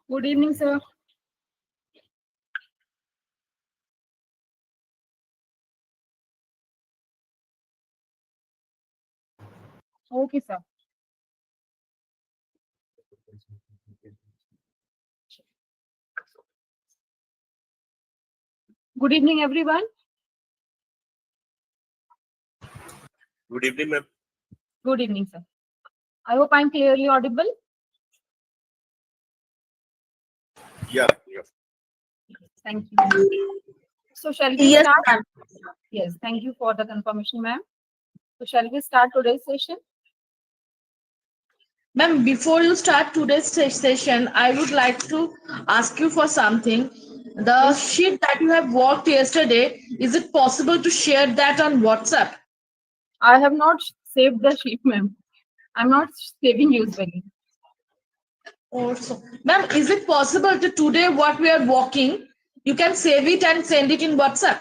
Good evening, sir. Okay, sir. Good evening, everyone. Good evening, ma'am. Good evening, sir. I hope I'm clearly audible. Yeah. Thank you. So, shall we Yes, start? ma'am. Yes, thank you for the confirmation, ma'am. So, shall we start today's session? Ma'am, before you start today's session, I would like to ask you for something. The sheet that you have worked yesterday, is it possible to share that on WhatsApp? I have not saved the sheet, ma'am. I'm not saving usually. Also, ma'am, is it possible to today what we are working, you can save it and send it in WhatsApp?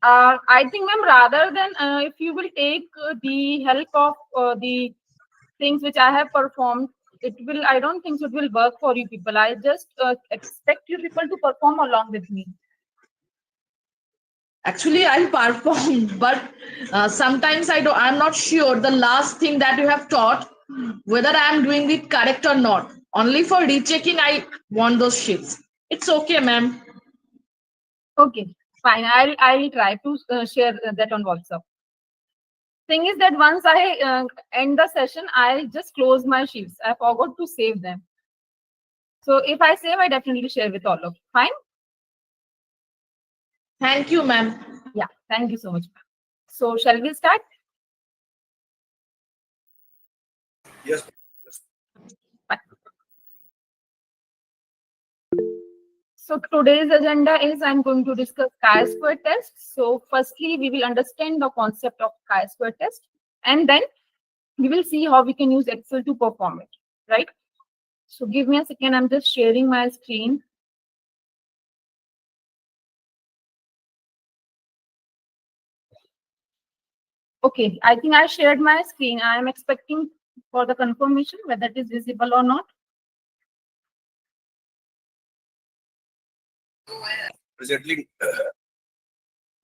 I think, ma'am, rather than if you will take the help of the things which I have performed, I don't think it will work for you people. I just expect you people to perform along with me. Actually, I'll perform, but sometimes I'm not sure the last thing that you have taught, whether I'm doing it correct or not. Only for rechecking, I want those sheets. It's okay, ma'am. Okay, fine. I'll try to share that on WhatsApp. Thing is that once I end the session, I just close my sheets. I forgot to save them. So if I save, I definitely share with all of you. Fine? Thank you, ma'am. Yeah, thank you so much. So shall we start? Yes. So today's agenda is I'm going to discuss chi-square test. So firstly, we will understand the concept of chi-square test, and then we will see how we can use Excel to perform it, right? So give me a second. I'm just sharing my screen. Okay, I think I shared my screen. I am expecting for the confirmation whether it is visible or not. Presently,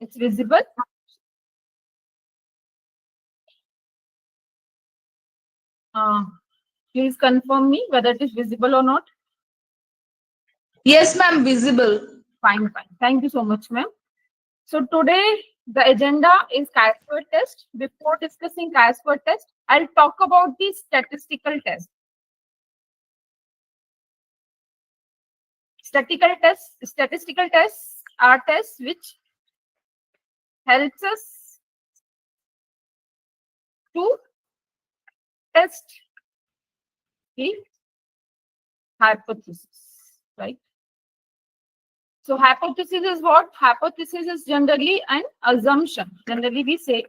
It's visible. Please confirm me whether it is visible or not. Yes, ma'am, visible. Fine, fine. Thank you so much, ma'am. So today the agenda is chi-square test. Before discussing chi-square test, I'll talk about the statistical test. Statistical tests are tests which helps us to test the hypothesis, right? So hypothesis is what? Hypothesis is generally an assumption. Generally, we say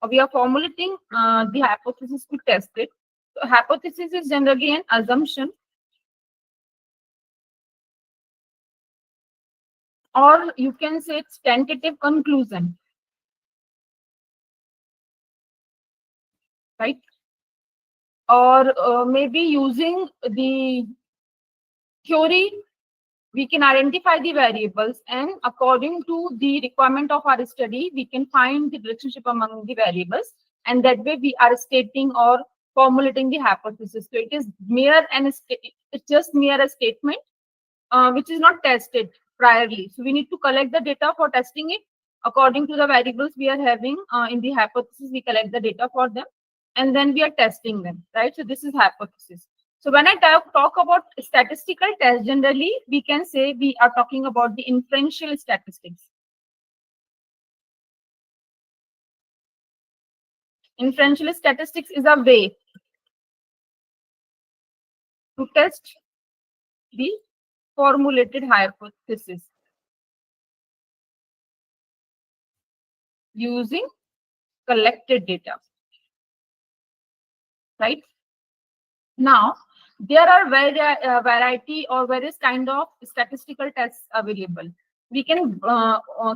we are formulating the hypothesis to test it. So hypothesis is generally an assumption, or you can say it's tentative conclusion, right? Or maybe using the theory, we can identify the variables, and according to the requirement of our study, we can find the relationship among the variables, and that way we are stating or formulating the hypothesis. So it is it's just mere a statement which is not tested priorly. So we need to collect the data for testing it. According to the variables we are having in the hypothesis, we collect the data for them, and then we are testing them, right? So this is hypothesis. So when I talk about statistical test, generally we can say we are talking about the inferential statistics. Inferential statistics is a way to test the formulated hypothesis using collected data, right? Now, there are variety or various kind of statistical tests available. We can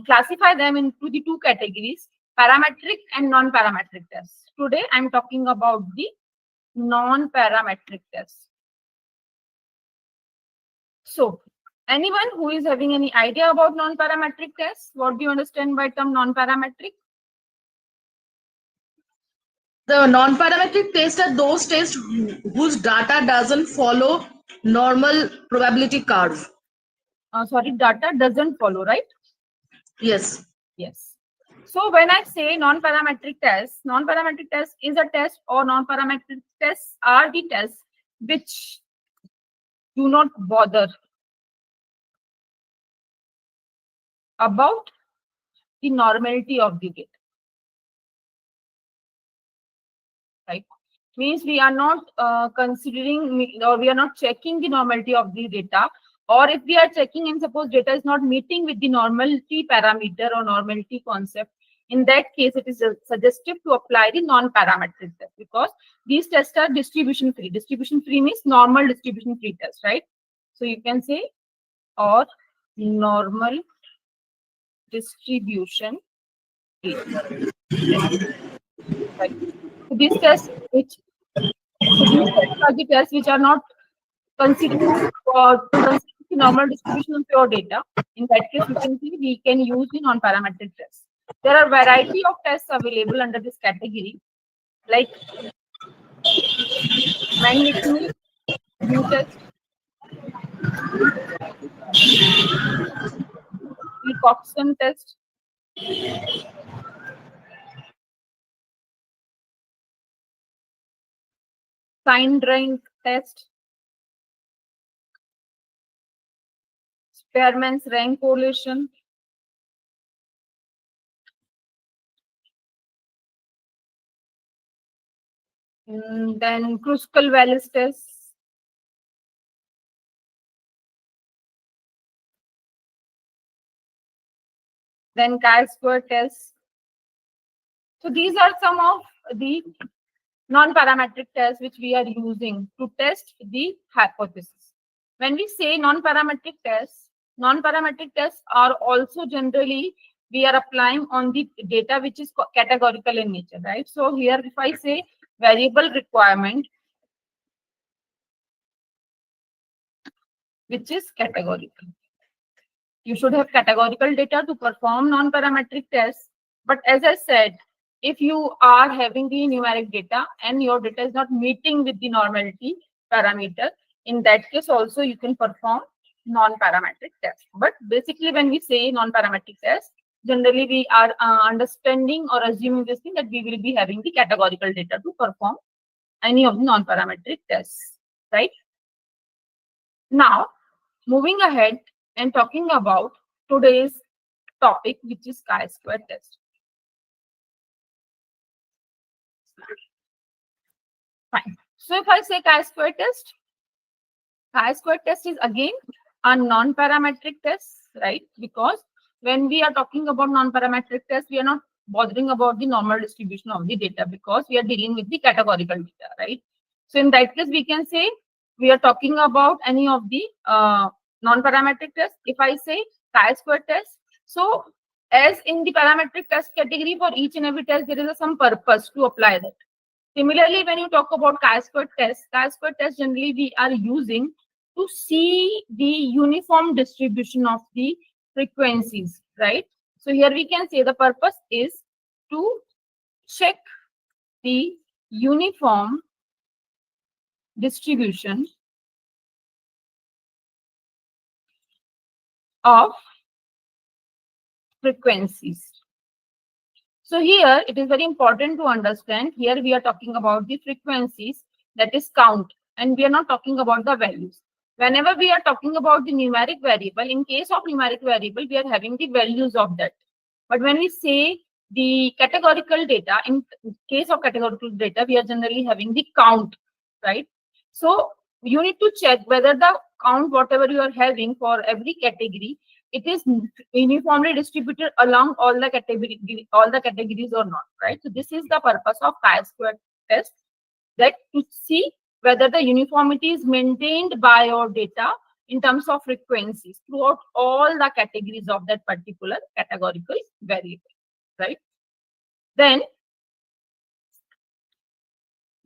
classify them into the two categories, parametric and non-parametric tests. Today, I'm talking about the non-parametric tests. So, anyone who is having any idea about non-parametric tests? What do you understand by term non-parametric? The non-parametric tests are those tests whose data doesn't follow normal probability curve. Sorry, data doesn't follow, right? Yes. Yes. So when I say non-parametric test is a test, or non-parametric tests are the tests which do not bother about the normality of the data. Right? Means we are not considering, or we are not checking the normality of the data, or if we are checking and suppose data is not meeting with the normality parameter or normality concept, in that case it is suggestive to apply the non-parametric test, because these tests are distribution free. Distribution free means normal distribution free test, right? So you can say, or normal distribution free. Right? So these tests are the tests which are not considering the normal distribution of your data. In that case, you can see we can use the non-parametric tests. There are variety of tests available under this category, like Mann-Whitney U test, the Coxon test, Signed-Rank test, Spearman's rank correlation, then Kruskal-Wallis test, then chi-square test. So these are some of the non-parametric tests which we are using to test the hypothesis. When we say non-parametric tests are also generally we are applying on the data which is categorical in nature, right? So here if I say variable requirement, which is categorical. You should have categorical data to perform non-parametric tests. But as I said, if you are having the numeric data and your data is not meeting with the normality parameter, in that case also you can perform non-parametric tests. But basically when we say non-parametric tests, generally we are understanding or assuming this thing that we will be having the categorical data to perform any of the non-parametric tests, right? Now, moving ahead and talking about today's topic, which is chi-square test. Fine. So if I say chi-square test is again a non-parametric test, right? Because when we are talking about non-parametric test, we are not bothering about the normal distribution of the data because we are dealing with the categorical data, right? So in that case, we can say we are talking about any of the non-parametric tests. If I say chi-square test, so as in the parametric test category, for each and every test, there is some purpose to apply that. Similarly, when you talk about chi-square test generally we are using to see the uniform distribution of the frequencies, right? So here we can say the purpose is to check the uniform distribution of frequencies. So here it is very important to understand, here we are talking about the frequencies, that is count, and we are not talking about the values. Whenever we are talking about the numeric variable, in case of numeric variable, we are having the values of that. But when we say the categorical data, in case of categorical data, we are generally having the count, right? So you need to check whether the count, whatever you are having for every category, it is uniformly distributed along all the categories or not, right? So this is the purpose of chi-square test, that to see whether the uniformity is maintained by your data in terms of frequencies throughout all the categories of that particular categorical variable, right? Then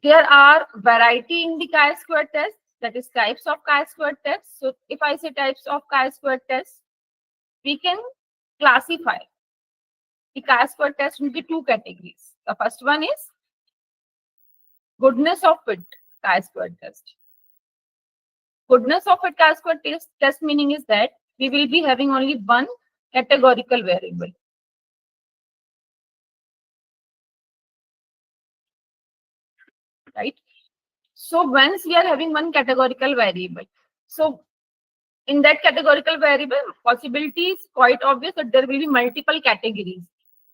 there are variety in the chi-square test. that is types of chi-square tests. So if I say types of chi-square tests, we can classify the chi-square test into two categories. The first one is goodness of fit chi-square test. Goodness of fit chi-square test meaning is that we will be having only one categorical variable. Right? So once we are having one categorical variable, so in that categorical variable, possibility is quite obvious that there will be multiple categories.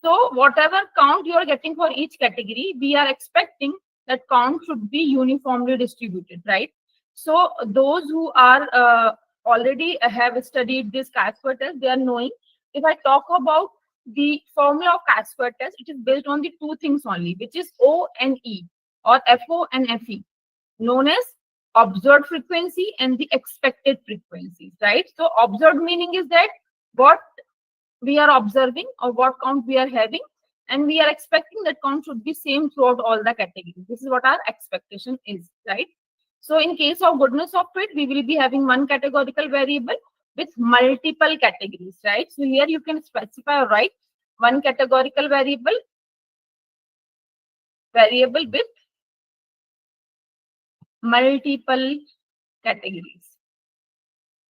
So whatever count you are getting for each category, we are expecting that count should be uniformly distributed, right? So those who are already have studied this chi-square test, they are knowing. If I talk about the formula of chi-square test, it is based on the two things only, which is O and E, or FO and FE, known as observed frequency and the expected frequencies, right? So observed meaning is that what we are observing or what count we are having, and we are expecting that count should be same throughout all the categories. This is what our expectation is, right? So in case of goodness of fit, we will be having one categorical variable with multiple categories, right? So here you can specify or write one categorical variable with multiple categories.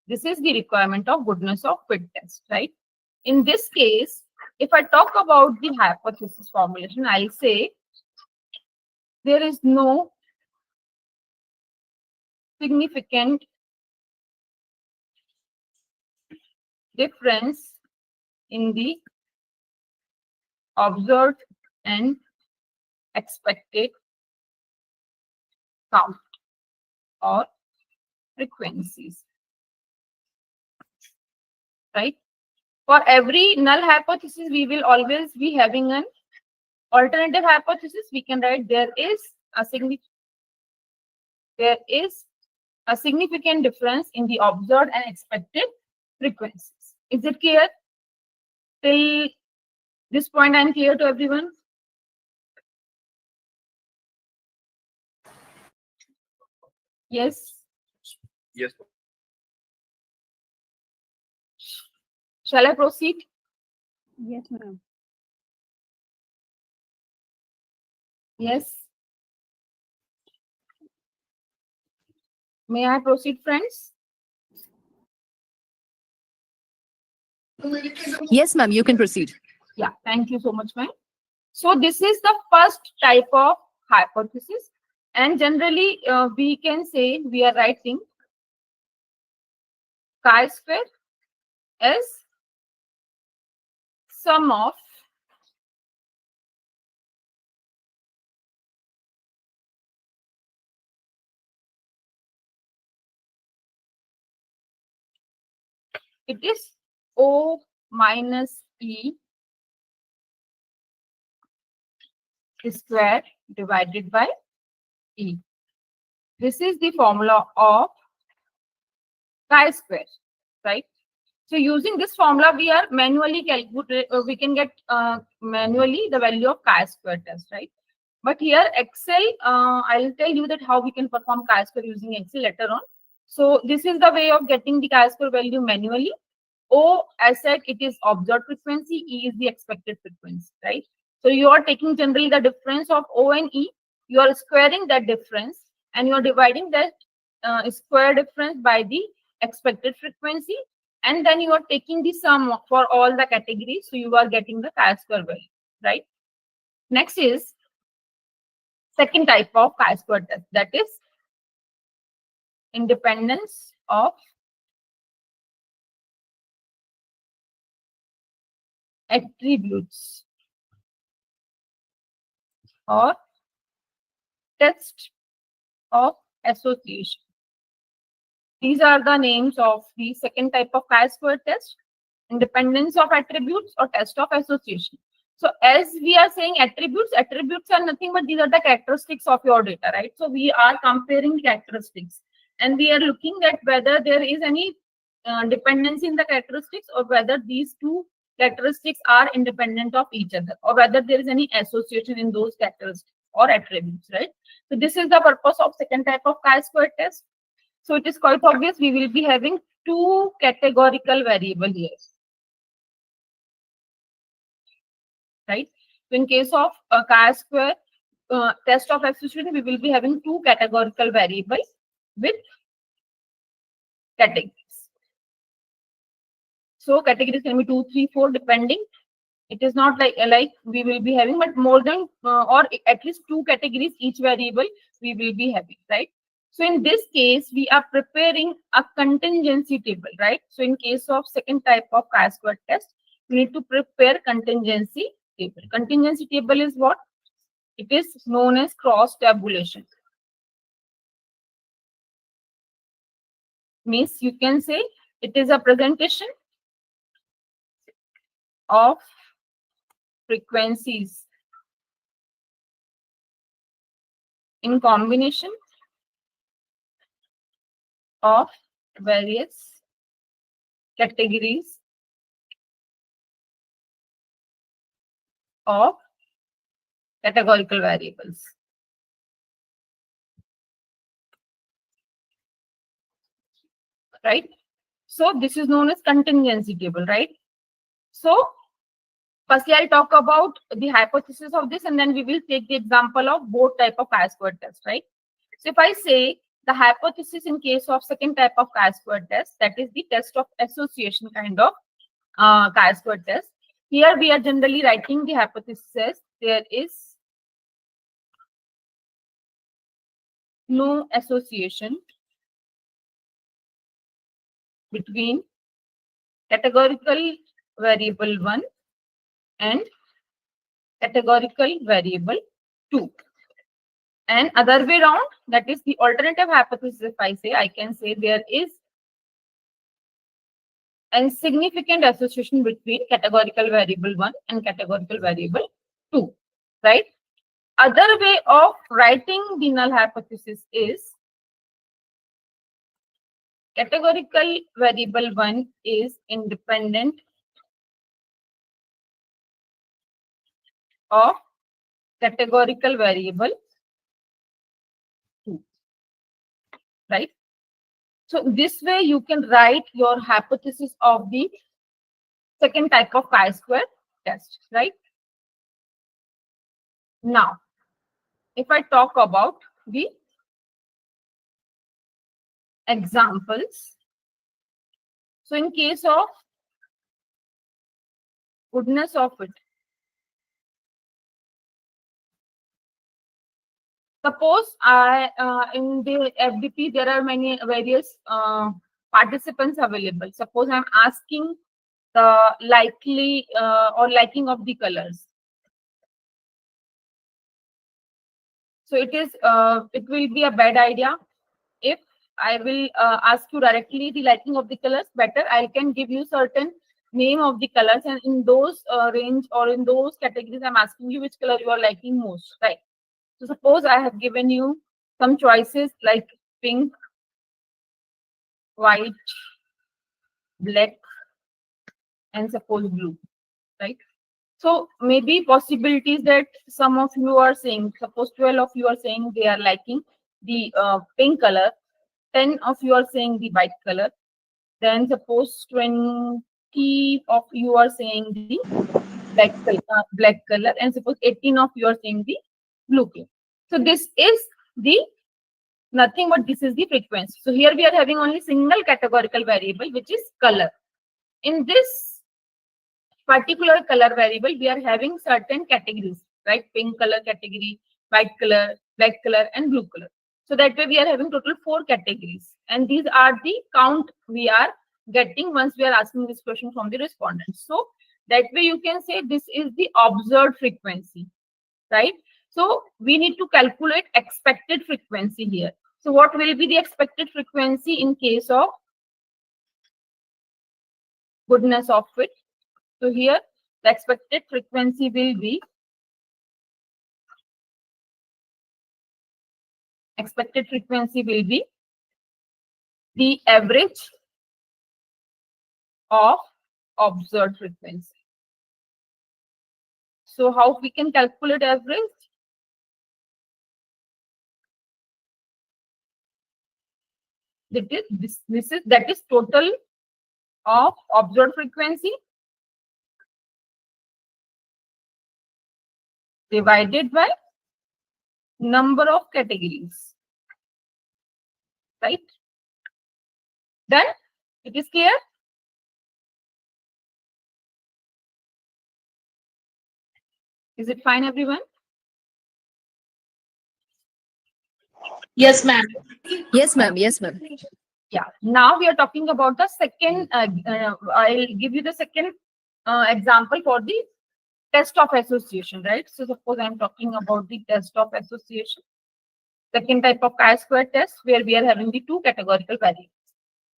This is the requirement of goodness of fit test, right? In this case, if I talk about the hypothesis formulation, I'll say there is no significant difference in the observed and expected count or frequencies, right? For every null hypothesis, we will always be having an alternative hypothesis. We can write there is a significant difference in the observed and expected frequencies. Is it clear? Till this point, I'm clear to everyone? Yes. Yes. Shall I proceed? Yes, ma'am. Yes. May I proceed, friends? Yes, ma'am, you can proceed. Yeah, thank you so much, ma'am. So this is the first type of hypothesis, and generally we can say we are writing chi-square as sum of it is O minus E square divided by E. This is the formula of chi-square, right? So using this formula, we are manually calculate. We can get manually the value of chi-square test, right? But here Excel, I'll tell you that how we can perform chi-square using Excel later on. So this is the way of getting the chi-square value manually. O, as said, it is observed frequency. E is the expected frequency, right? So you are taking generally the difference of O and E. You are squaring that difference, and you are dividing that square difference by the expected frequency, and then you are taking the sum for all the categories. So you are getting the chi-square value, right? Next is second type of chi-square test, that is independence of attributes or test of association. These are the names of the second type of chi-square test: independence of attributes or test of association. So as we are saying attributes are nothing but these are the characteristics of your data, right? So we are comparing characteristics, and we are looking at whether there is any dependency in the characteristics, or whether these two characteristics are independent of each other, or whether there is any association in those characteristics or attributes, right? So this is the purpose of second type of chi-square test. So it is quite obvious we will be having two categorical variable here. Right? So in case of chi-square test of association, we will be having two categorical variables with categories. So categories can be 2, 3, 4 depending. It is not like we will be having, but more than or at least two categories each variable we will be having, right? So in this case, we are preparing a contingency table, right? So in case of second type of chi-square test, we need to prepare contingency table. Contingency table is what? It is known as cross tabulation. Means you can say it is a presentation of frequencies in combination of various categories of categorical variables. Right? So this is known as contingency table, right? So firstly, I'll talk about the hypothesis of this, and then we will take the example of both type of chi-square test, right? So if I say the hypothesis in case of second type of chi-square test, that is the test of association kind of chi-square test. Here we are generally writing the hypothesis. There is no association between categorical variable 1 and categorical variable 2. And other way around, that is the alternative hypothesis. If I say, I can say there is a significant association between categorical variable 1 and categorical variable 2, right? Other way of writing the null hypothesis is categorical variable 1 is independent of categorical variable 2, right? So this way you can write your hypothesis of the second type of chi-square test, right? Now, if I talk about the examples, so in case of goodness of it, suppose in the FDP there are many various participants available. Suppose I'm asking the likely or liking of the colors. So it will be a bad idea if I will ask you directly the liking of the colors. Better I can give you certain name of the colors, and in those range or in those categories I'm asking you which color you are liking most, right? So suppose I have given you some choices like pink, white, black, and suppose blue, right? So maybe possibilities that some of you are saying, suppose 12 of you are saying they are liking the pink color, 10 of you are saying the white color, then suppose 20 of you are saying the black color, and suppose 18 of you are saying the blue color. So this is the nothing but this is the frequency. So here we are having only single categorical variable, which is color. In this particular color variable, we are having certain categories, right? Pink color category, white color, black color, and blue color. So that way we are having total 4 categories. And these are the count we are getting once we are asking this question from the respondents. So that way you can say this is the observed frequency, right? So we need to calculate expected frequency here. So what will be the expected frequency in case of goodness of fit? So here the expected frequency will be the average of observed frequency. So how we can calculate average? that is total of observed frequency divided by number of categories, right? Then it is clear. Is it fine, everyone? Yes, ma'am. Yes, ma'am. Yes, ma'am. Yeah. Now we are talking about the second. I'll give you the second example for the test of association, right? So suppose I'm talking about the test of association, second type of chi-square test, where we are having the two categorical variables.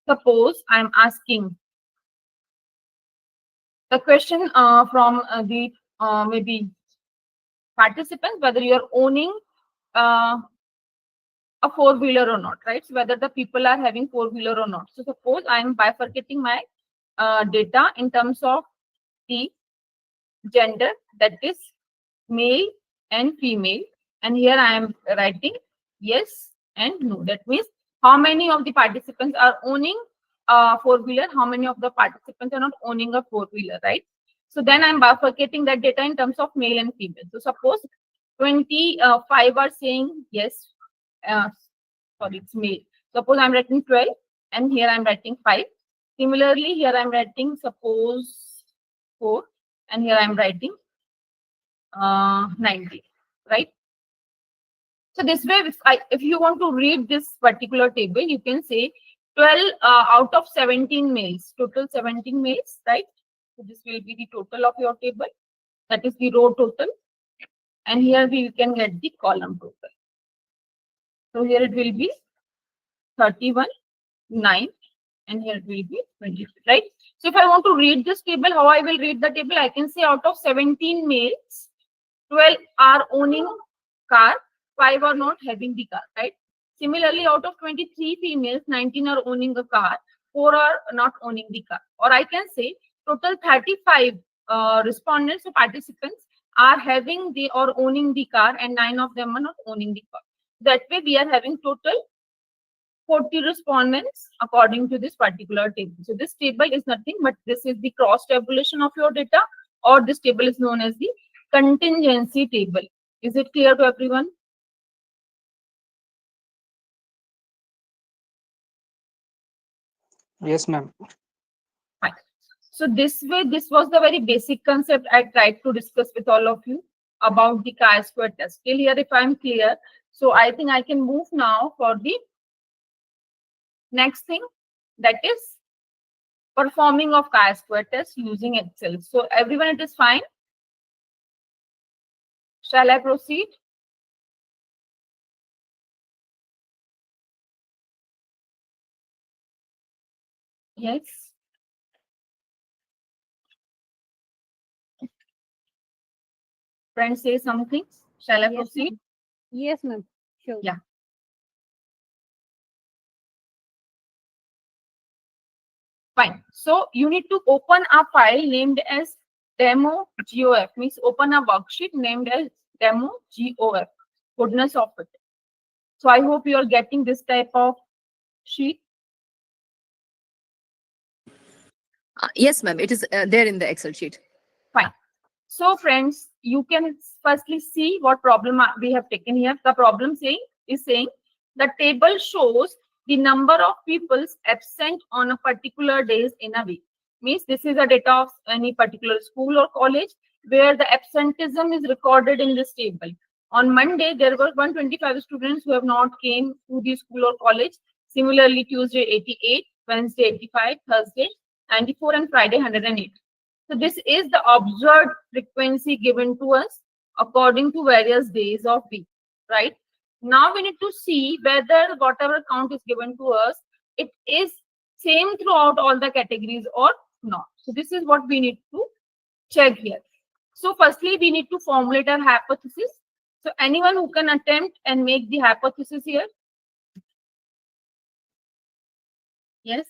Suppose I'm asking the question from the maybe participants whether you are owning a four-wheeler or not, right? So whether the people are having four-wheeler or not. So suppose I am bifurcating my data in terms of the gender, that is male and female, and here I am writing yes and no. That means how many of the participants are owning a four-wheeler, how many of the participants are not owning a four-wheeler, right? So then I'm bifurcating that data in terms of male and female. So suppose 25 are saying yes, sorry, it's male. Suppose I'm writing 12 and here I'm writing 5. Similarly, here I'm writing suppose 4 and here I'm writing 90, right? So this way, if you want to read this particular table, you can say 12 out of 17 males, total 17 males, right? So this will be the total of your table. That is the row total. And here we can get the column total. So here it will be 31, 9, and here it will be 23, right? So if I want to read this table, how I will read the table? I can say out of 17 males, 12 are owning car, 5 are not having the car, right? Similarly, out of 23 females, 19 are owning a car, 4 are not owning the car. Or I can say total 35 respondents or participants are having the or owning the car and 9 of them are not owning the car. That way we are having total 40 respondents according to this particular table. So this table is nothing but this is the cross tabulation of your data, or this table is known as the contingency table. Is it clear to everyone? Yes, ma'am. Fine. So this way, this was the very basic concept I tried to discuss with all of you about the chi-square test. Till here, if I'm clear, so I think I can move now for the next thing, that is performing of chi-square test using Excel. So everyone, it is fine. Shall I proceed? Yes. Friends, say something. Shall I Yes, proceed? Yes, ma'am. Sure. Yeah. Fine. So you need to open a file named as demo GOF, means open a worksheet named as demo GOF. Goodness of it. So I hope you are getting this type of sheet. Yes, ma'am. It is there in the Excel sheet. Fine. So friends, you can firstly see what problem we have taken here. The problem is saying the table shows the number of people absent on a particular days in a week. Means this is a data of any particular school or college where the absenteeism is recorded in this table. On Monday, there were 125 students who have not came to the school or college. Similarly, Tuesday 88, Wednesday 85, Thursday 94, and Friday 108. So this is the observed frequency given to us according to various days of week, right? Now we need to see whether whatever count is given to us, it is same throughout all the categories or not. So this is what we need to check here. So firstly, we need to formulate our hypothesis. So anyone who can attempt and make the hypothesis here? Yes.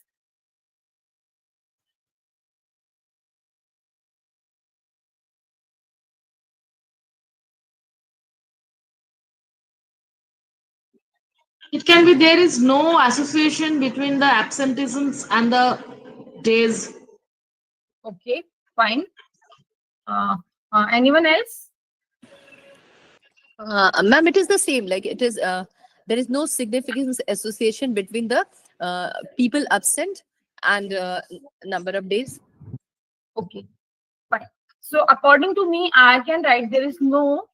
It can be there is no association between the absenteeisms and the days. Okay, fine. Anyone else? Ma'am, it is the same. Like it is, there is no significant association between the people absent and number of days. Okay, fine. So according to me, I can write there is no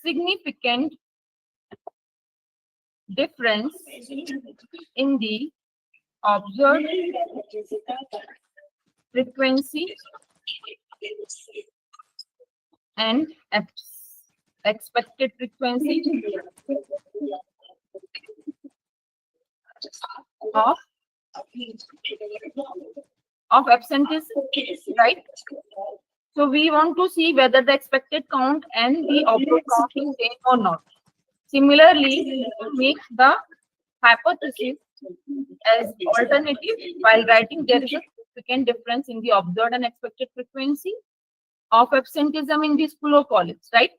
significant difference in the observed frequency and expected frequency of absenteeism, right? So we want to see whether the expected count and the observed count is same or not. Similarly, make the hypothesis as alternative while writing there is a significant difference in the observed and expected frequency of absenteeism in the school or college, right?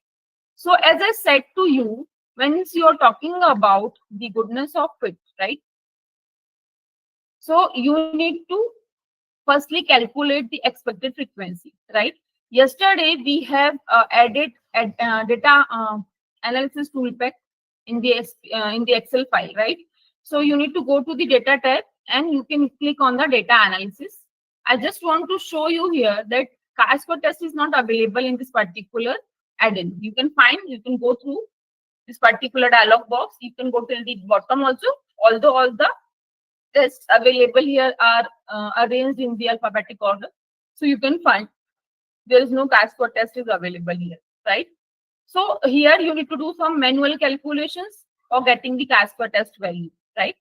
So as I said to you, when you are talking about the goodness of fit, right? So you need to firstly calculate the expected frequency, right? Yesterday we have added data analysis toolpack in the Excel file, right? So you need to go to the data tab and you can click on the data analysis. I just want to show you here that chi-square test is not available in this particular add-in. You can go through this particular dialog box. You can go till the bottom also, although all the tests available here are arranged in the alphabetic order. So you can find there is no chi-square test is available here, right? So here you need to do some manual calculations for getting the chi-square test value, right?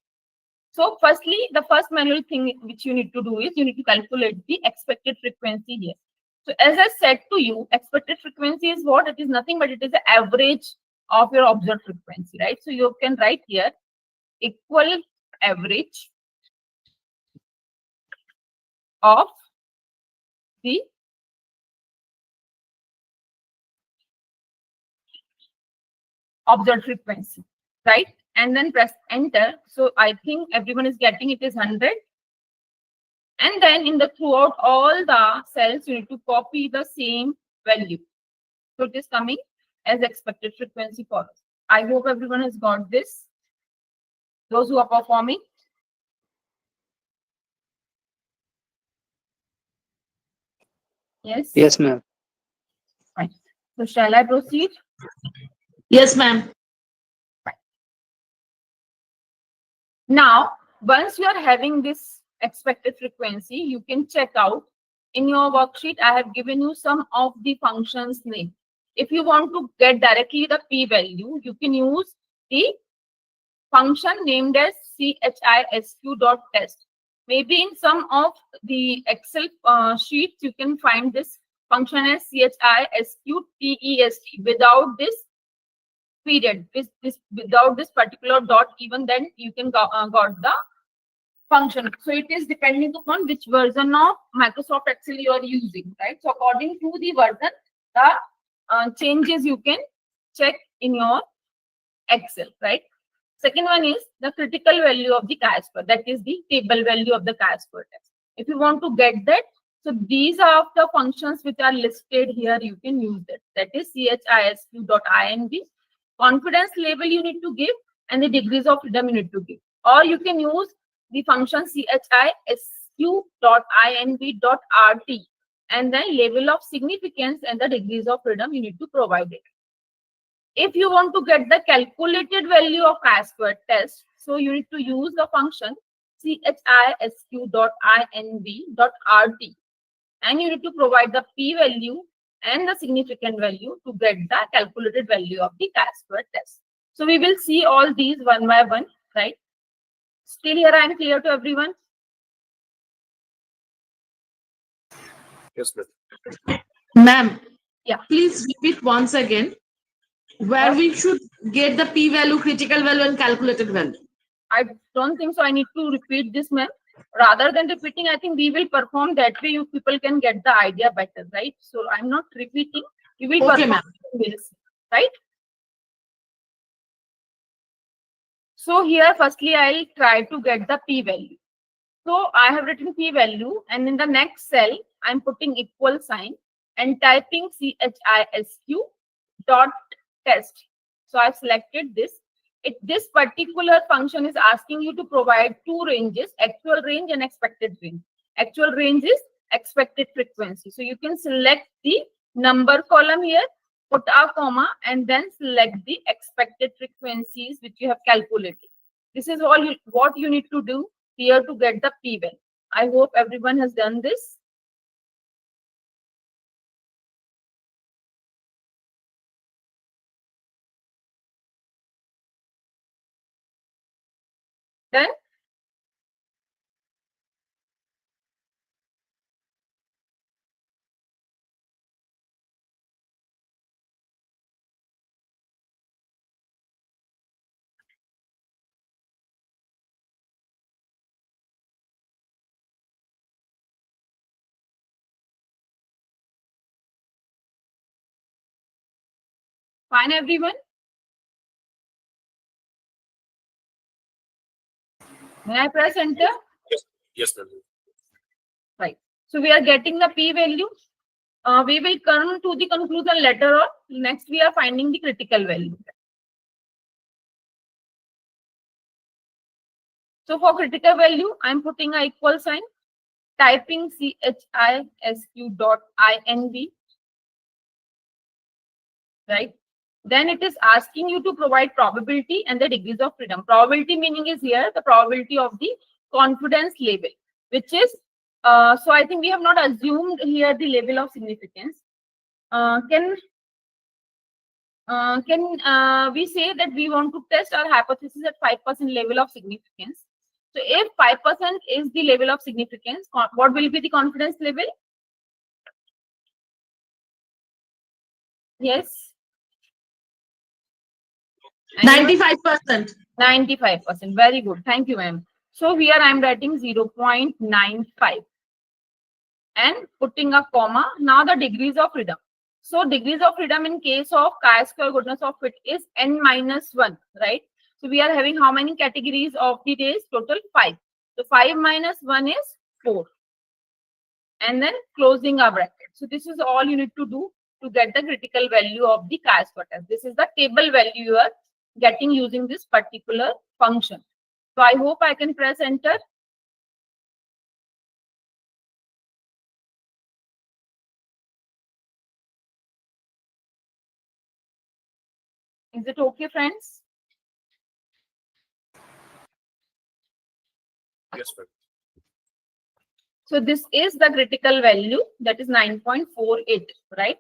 So firstly, the first manual thing which you need to do is you need to calculate the expected frequency here. So as I said to you, expected frequency is what? It is nothing but it is the average of your observed frequency, right? So you can write here equal average of the observed frequency, right? And then press enter. So I think everyone is getting it is 100. And then in the throughout all the cells, you need to copy the same value. So it is coming as expected frequency for us. I hope everyone has got this. Those who are performing. Yes? Yes, ma'am. Fine. So shall I proceed? Yes, ma'am. Now, once you are having this expected frequency, you can check out in your worksheet. I have given you some of the functions name. If you want to get directly the p-value, you can use the function named as CHISQ.test. Maybe in some of the Excel sheets, you can find this function as CHISQTEST without this period, without this particular dot, even then you can got the function. So it is depending upon which version of Microsoft Excel you are using, right? So according to the version, the changes you can check in your Excel, right? Second one is the critical value of the chi-square. That is the table value of the chi-square test. If you want to get that, so these are the functions which are listed here. You can use that. That is CHISQ.INV. Confidence level you need to give and the degrees of freedom you need to give. Or you can use the function CHISQ.INV.RT and then level of significance and the degrees of freedom you need to provide it. If you want to get the calculated value of chi-square test, so you need to use the function CHISQ.INV.RT and you need to provide the p-value and the significant value to get the calculated value of the chi-square test. So we will see all these one by one, right? Still here I am clear to everyone? Yes, ma'am. Ma'am, Yeah. please repeat once again where we should get the p-value, critical value, and calculated value. I don't think so. I need to repeat this, ma'am. Rather than repeating, I think we will perform that way. You people can get the idea better, right? So I'm not repeating. We will Okay, perform ma'am. this, right? So here, firstly, I'll try to get the p-value. So I have written p-value, and in the next cell, I'm putting equal sign and typing CHISQ dot test. So I've selected this. This particular function is asking you to provide two ranges, actual range and expected range. Actual range is expected frequency. So you can select the number column here, put a comma, and then select the expected frequencies which you have calculated. This is all what you need to do here to get the p-value. I hope everyone has done this. Done? Fine, everyone? May I press enter? Yes. Yes, ma'am. Right. So we are getting the p-value. We will come to the conclusion later on. Next, we are finding the critical value. So for critical value, I'm putting a equal sign, typing CHISQ dot INV. Right. Then it is asking you to provide probability and the degrees of freedom. Probability meaning is here the probability of the confidence level, which is so I think we have not assumed here the level of significance. Can we say that we want to test our hypothesis at 5% level of significance? So if 5% is the level of significance, what will be the confidence level? Yes. 95%. 95%. Very good. Thank you, ma'am. So here I am writing 0.95 and putting a comma. Now the degrees of freedom. So degrees of freedom in case of chi-square goodness of fit is n-1, right? So we are having how many categories of the days? Total 5. So 5 minus 1 is 4. And then closing our bracket. So this is all you need to do to get the critical value of the chi-square test. This is the table value you are getting using this particular function. So I hope I can press enter. Is it okay, friends? Yes, ma'am. So this is the critical value, that is 9.48, right?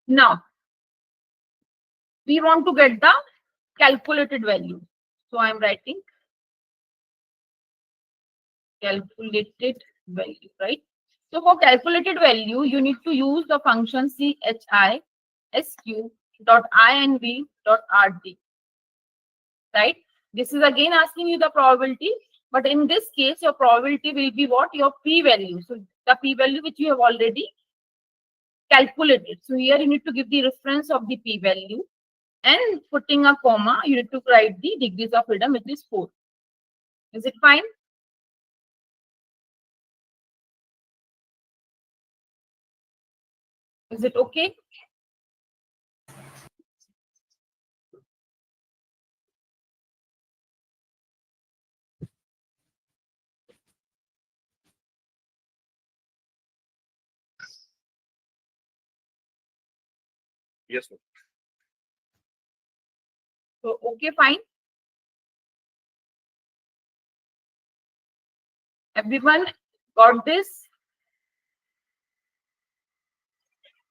Now, we want to get the calculated value. So I'm writing calculated value, right? So for calculated value, you need to use the function CHISQ dot INV dot RD, right? This is again asking you the probability, but in this case, your probability will be what? Your p-value. So the p-value which you have already calculated. So here you need to give the reference of the p-value and putting a comma, you need to write the degrees of freedom, which is 4. Is it fine? Is it okay? Yes, ma'am. So, okay, fine. Everyone got this?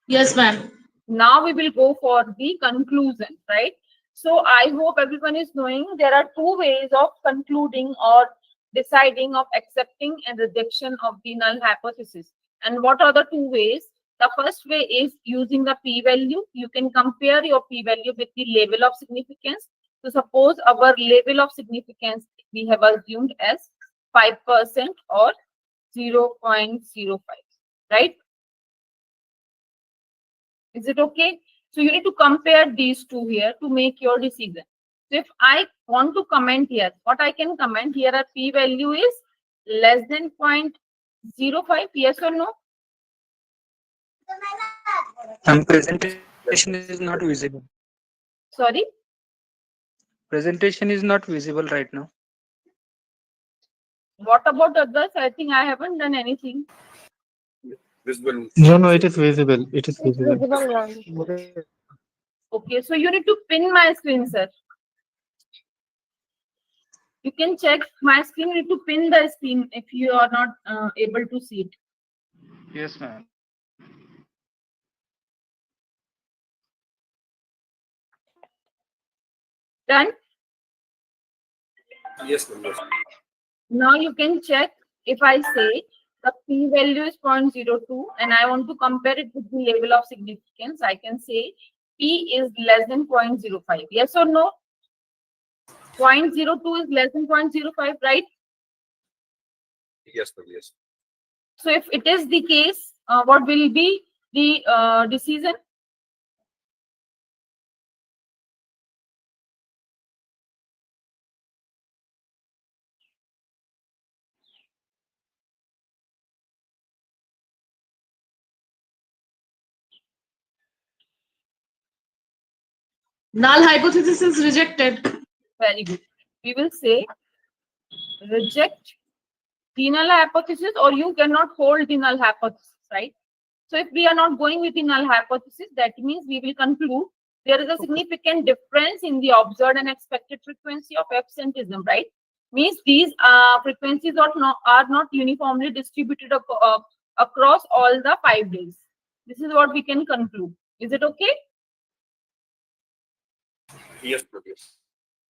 Yes, ma'am. Now we will go for the conclusion, right? So I hope everyone is knowing there are two ways of concluding or deciding of accepting and rejection of the null hypothesis. And what are the two ways? The first way is using the p-value. You can compare your p-value with the level of significance. So suppose our level of significance we have assumed as 5% or 0.05, right? Is it okay? So you need to compare these two here to make your decision. So if I want to comment here, what I can comment here, a p-value is less than 0.05, yes or no? Presentation is not visible. Sorry, Presentation is not visible right now. what about others? I think I haven't done anything. Visible. No, it is visible. It is visible. Okay, so you need to pin my screen, sir. You can check my screen, you need to pin the screen if you are not able to see it. Yes, ma'am. Done? Yes, ma'am. Yes. Now you can check if I say the p-value is 0.02 and I want to compare it with the level of significance, I can say p is less than 0.05. Yes or no? 0.02 is less than 0.05, right? Yes, ma'am. Yes. So if it is the case, what will be the decision? Null hypothesis is rejected. Very good. We will say reject the null hypothesis, or you cannot hold the null hypothesis, right? So if we are not going with the null hypothesis, that means we will conclude there is a significant difference in the observed and expected frequency of absenteeism, right? Means these frequencies are not uniformly distributed across all the 5 days. This is what we can conclude. Is it okay? Yes, ma'am. Yes.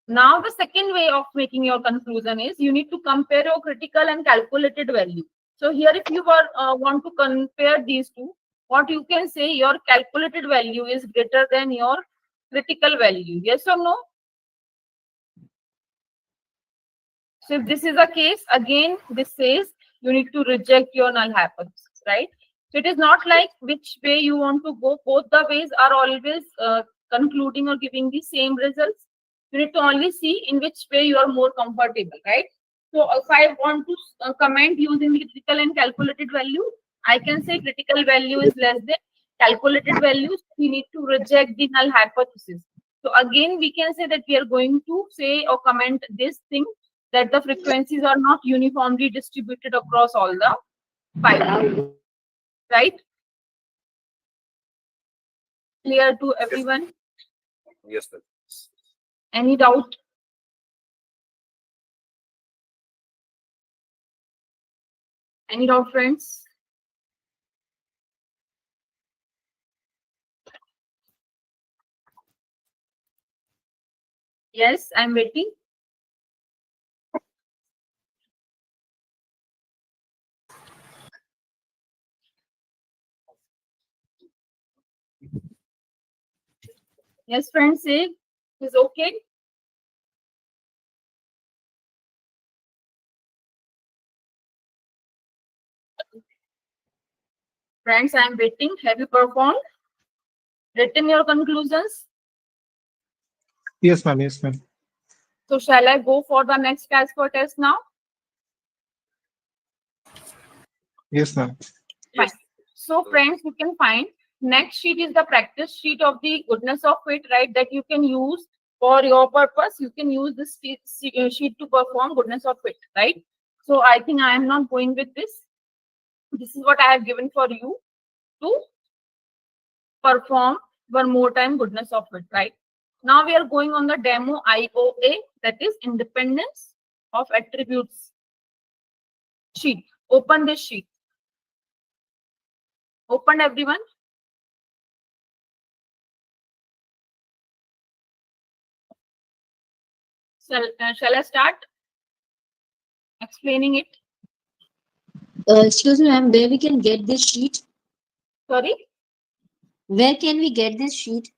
Now, the second way of making your conclusion is you need to compare your critical and calculated value. So here, if you want to compare these two, what you can say, your calculated value is greater than your critical value. Yes or no? So if this is the case, again, this says you need to reject your null hypothesis, right? So it is not like which way you want to go. Both the ways are always concluding or giving the same results. You need to only see in which way you are more comfortable, right? So if I want to comment using the critical and calculated value, I can say critical value is less than calculated values. We need to reject the null hypothesis. So again, we can say that we are going to say or comment this thing, that the frequencies are not uniformly distributed across all the 5, right? Clear to everyone? Yes, ma'am. Any doubt? Any doubt, friends? Yes, I'm waiting. Yes, friends, say is okay. Friends, I'm waiting. Have you performed? Written your conclusions? Yes, ma'am. Yes, ma'am. So shall I go for the next Casper test now? Yes, ma'am. Fine. So friends, you can find next sheet is the practice sheet of the goodness of it, right? That you can use for your purpose. You can use this sheet to perform goodness of it, right? So I think I am not going with this. This is what I have given for you to perform one more time goodness of it, right? Now we are going on the demo IOA, that is independence of attributes sheet. Open this sheet. Open, everyone. Shall I start explaining it? Excuse me, ma'am, where we can get this sheet? Sorry. Where can we get this sheet?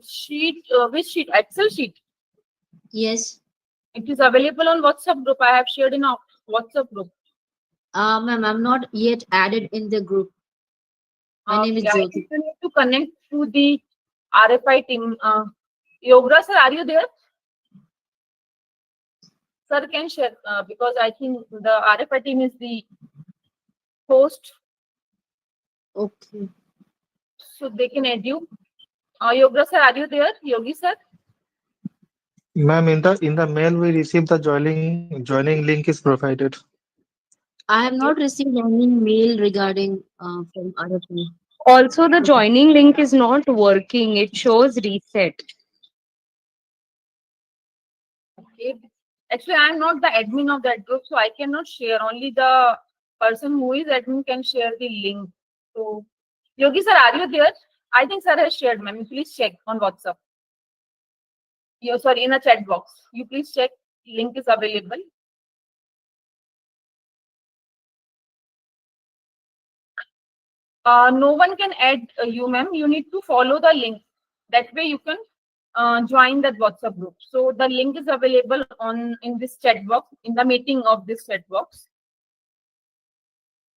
Sheet, which sheet? Excel sheet. Yes. It is available on WhatsApp group. I have shared in our WhatsApp group. Ma'am, I'm not yet added in the group. My name is I Jyoti. think you need to connect to the RFI team Yogra sir, are you there? Sir can share because I think the RFI team is the host, Okay. so they can add you. Yoga sir, are you there? Yogi sir? Ma'am, in the mail we received the joining link is provided. I have not received any mail regarding from RFI. Also, the joining link is not working. It shows reset. Okay. Actually, I'm not the admin of that group, so I cannot share. Only the person who is admin can share the link. So, Yogi sir, are you there? I think sir has shared, ma'am. Please check on WhatsApp. Yeah, sorry, in a chat box. You please check. Link is available. No one can add you, ma'am. You need to follow the link. That way you can join that WhatsApp group. So the link is available in this chat box, in the meeting of this chat box.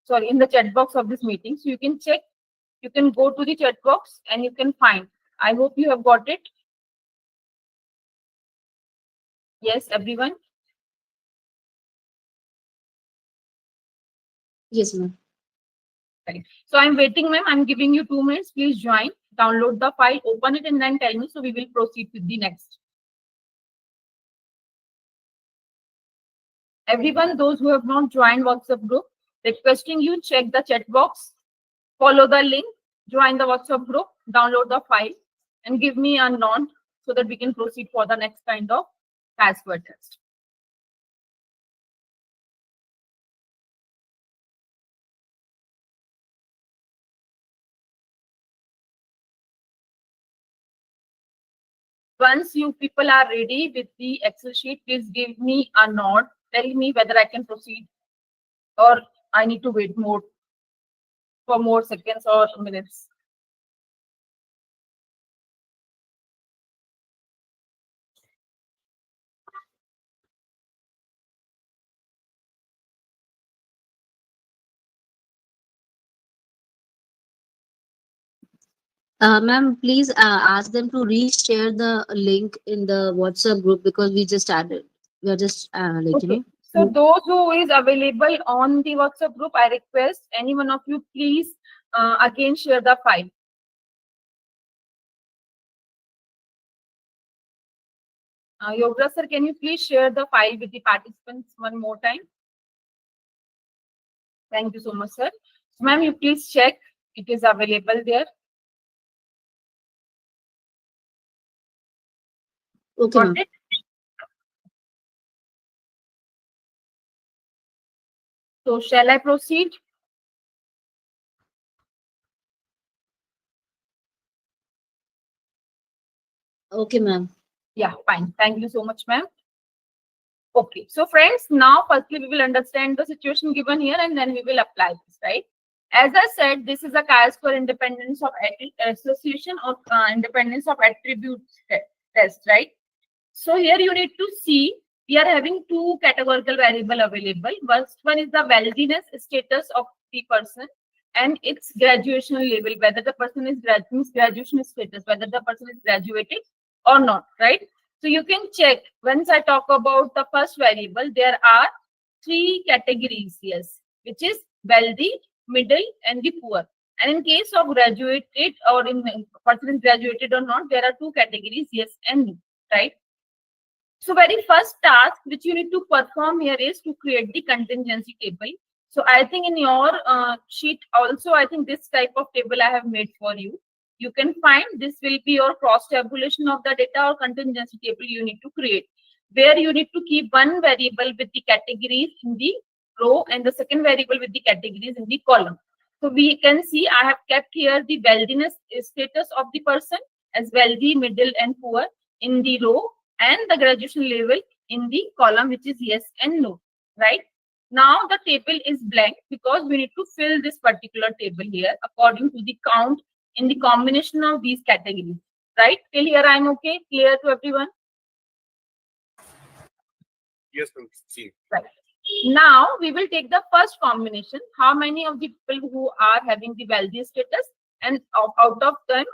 Sorry, in the chat box of this meeting. So you can check. You can go to the chat box and you can find. I hope you have got it. Yes, everyone. Yes, ma'am. Right. So I'm waiting, ma'am. I'm giving you 2 minutes. Please join, download the file, open it, and then tell me. So we will proceed with the next. Everyone, those who have not joined WhatsApp group, requesting you check the chat box, follow the link, join the WhatsApp group, download the file, and give me a nod so that we can proceed for the next kind of password test. Once you people are ready with the Excel sheet, please give me a nod. Tell me whether I can proceed or I need to wait more for more seconds or minutes. Ma'am, please ask them to reshare the link in the WhatsApp group because we just added. We are just like Okay. So those who is available on the WhatsApp group, I request any one of you please again share the file. Yoga sir, can you please share the file with the participants one more time? Thank you so much, sir. Ma'am, you please check. It is available there. Okay, Got ma'am. it? So shall I proceed? Okay, ma'am. Yeah, fine. Thank you so much, ma'am. Okay, so friends, now firstly we will understand the situation given here and then we will apply this, right? As I said, this is a case for independence of association or independence of attributes test, right? So here you need to see, we are having 2 categorical variable available. First one is the wealthiness status of the person and its graduation level, whether the person is graduation status, whether the person is graduated or not, right? So you can check, once I talk about the first variable, there are 3 categories, yes, which is wealthy, middle, and the poor. And in case of graduated or in person is graduated or not, there are 2 categories, yes and no, right? So very first task which you need to perform here is to create the contingency table. So I think in your sheet also, I think this type of table I have made for you. You can find this will be your cross tabulation of the data or contingency table you need to create, where you need to keep one variable with the categories in the row and the second variable with the categories in the column. So we can see I have kept here the wealthiness status of the person as wealthy, middle, and poor in the row, and the graduation level in the column, which is yes and no, right? Now the table is blank because we need to fill this particular table here according to the count in the combination of these categories, right? Till here I'm okay, clear to everyone? Yes, ma'am. See. Right. Now we will take the first combination. How many of the people who are having the wealthy status? and out of them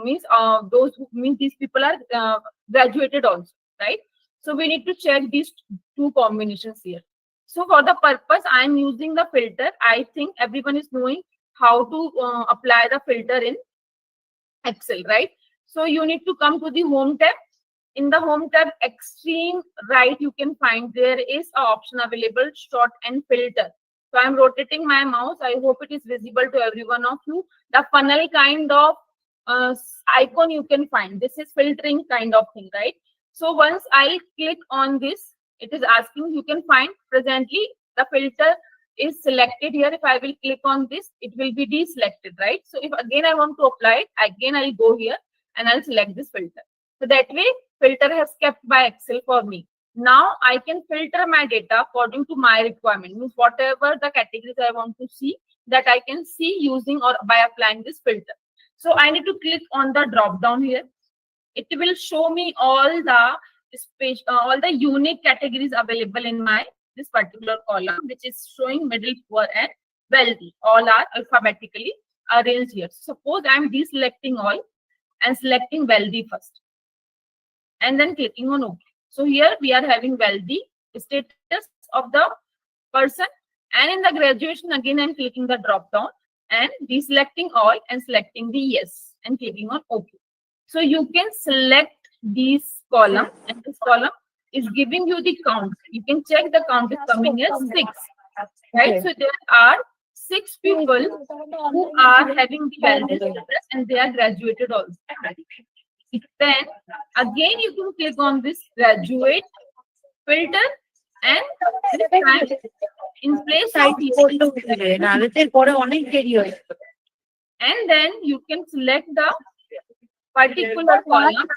means those who means these people are graduated also, right? So we need to check these two combinations here. So for the purpose, I am using the filter. I think everyone is knowing how to apply the filter in Excel, right? So you need to come to the home tab. In the home tab, extreme right, you can find there is an option available, sort and filter. So I'm rotating my mouse. I hope it is visible to every one of you. The funnel kind of icon you can find. This is filtering kind of thing, right? So once I click on this, it is asking, you can find presently the filter is selected here. If I will click on this, it will be deselected, right? So if again I want to apply it, again I'll go here and I'll select this filter. So that way, filter has kept by Excel for me. Now I can filter my data according to my requirement. Means whatever the categories I want to see, that I can see using or by applying this filter. So I need to click on the drop down here. It will show me all the unique categories available in my this particular column, which is showing middle, poor, and wealthy. All are alphabetically arranged here. Suppose I am deselecting all and selecting wealthy first, and then clicking on OK. So here we are having wealthy, status of the person, and in the graduation again I'm clicking the drop down and deselecting all and selecting the yes and clicking on OK. So you can select these column, and this column is giving you the count. You can check the count is coming as 6, right? So there are 6 people who are having the wealthy status and they are graduated also. Then again you can click on this graduate filter, and this time in place of and then you can select the particular column